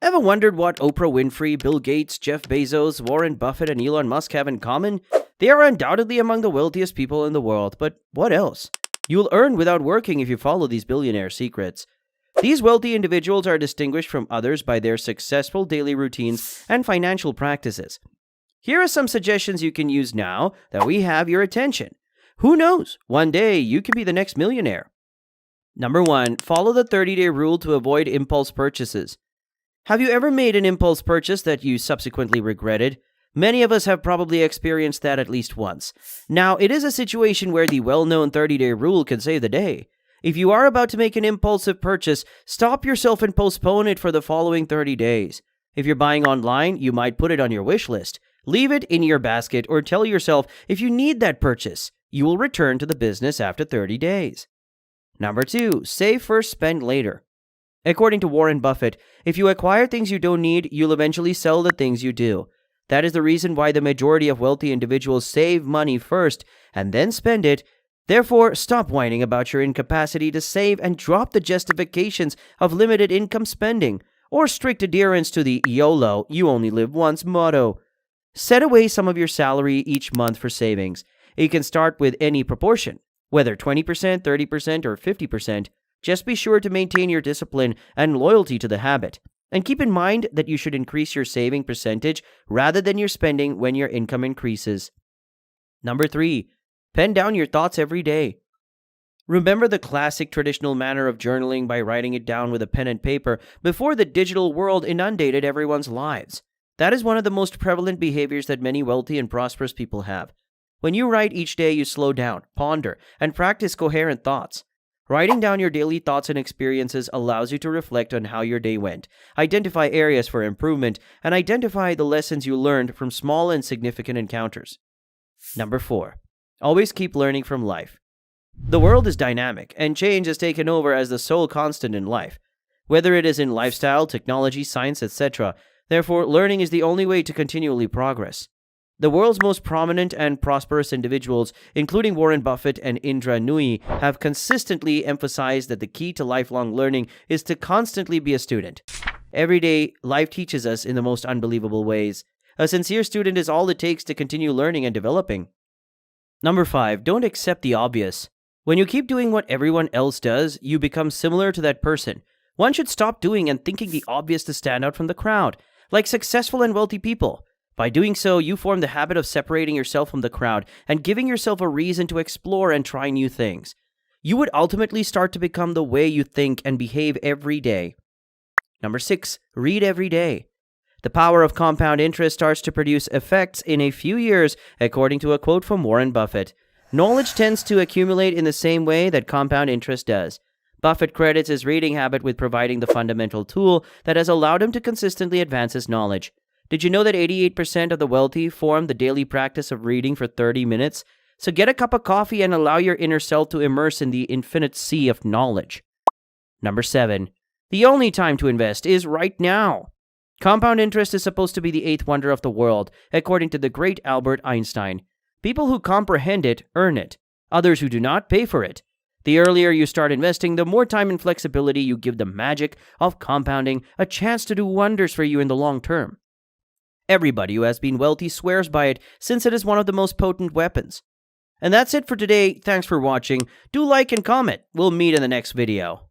Ever wondered what Oprah Winfrey, Bill Gates, Jeff Bezos, Warren Buffett, and Elon Musk have in common? They are undoubtedly among the wealthiest people in the world, but what else? You'll earn without working if you follow these billionaire secrets. These wealthy individuals are distinguished from others by their successful daily routines and financial practices. Here are some suggestions you can use now that we have your attention. Who knows? One day you could be the next millionaire. Number 1. Follow the 30-day rule to avoid impulse purchases. Have you ever made an impulse purchase that you subsequently regretted? Many of us have probably experienced that at least once. Now, it is a situation where the well-known 30-day rule can save the day. If you are about to make an impulsive purchase, stop yourself and postpone it for the following 30 days. If you're buying online, you might put it on your wish list. Leave it in your basket or tell yourself if you need that purchase. You will return to the business after 30 days. Number 2. Save first, spend later. According to Warren Buffett, if you acquire things you don't need, you'll eventually sell the things you do. That is the reason why the majority of wealthy individuals save money first and then spend it. Therefore, stop whining about your incapacity to save and drop the justifications of limited income spending or strict adherence to the YOLO, you only live once motto. Set away some of your salary each month for savings. You can start with any proportion, whether 20%, 30%, or 50%. Just be sure to maintain your discipline and loyalty to the habit. And keep in mind that you should increase your saving percentage rather than your spending when your income increases. Number 3. Pen down your thoughts every day. Remember the classic traditional manner of journaling by writing it down with a pen and paper before the digital world inundated everyone's lives. That is one of the most prevalent behaviors that many wealthy and prosperous people have. When you write each day, you slow down, ponder, and practice coherent thoughts. Writing down your daily thoughts and experiences allows you to reflect on how your day went, identify areas for improvement, and identify the lessons you learned from small and significant encounters. Number 4. Always keep learning from life. The world is dynamic, and change has taken over as the sole constant in life, whether it is in lifestyle, technology, science, etc. Therefore, learning is the only way to continually progress. The world's most prominent and prosperous individuals, including Warren Buffett and Indra Nooyi, have consistently emphasized that the key to lifelong learning is to constantly be a student. Every day, life teaches us in the most unbelievable ways. A sincere student is all it takes to continue learning and developing. Number 5. Don't accept the obvious. When you keep doing what everyone else does, you become similar to that person. One should stop doing and thinking the obvious to stand out from the crowd, like successful and wealthy people. By doing so, you form the habit of separating yourself from the crowd and giving yourself a reason to explore and try new things. You would ultimately start to become the way you think and behave every day. Number 6. Read every day. The power of compound interest starts to produce effects in a few years, according to a quote from Warren Buffett. Knowledge tends to accumulate in the same way that compound interest does. Buffett credits his reading habit with providing the fundamental tool that has allowed him to consistently advance his knowledge. Did you know that 88% of the wealthy form the daily practice of reading for 30 minutes? So get a cup of coffee and allow your inner self to immerse in the infinite sea of knowledge. Number 7. The only time to invest is right now. Compound interest is supposed to be the eighth wonder of the world, according to the great Albert Einstein. People who comprehend it earn it. Others who do not pay for it. The earlier you start investing, the more time and flexibility you give the magic of compounding a chance to do wonders for you in the long term. Everybody who has been wealthy swears by it, since it is one of the most potent weapons. And that's it for today. Thanks for watching. Do like and comment. We'll meet in the next video.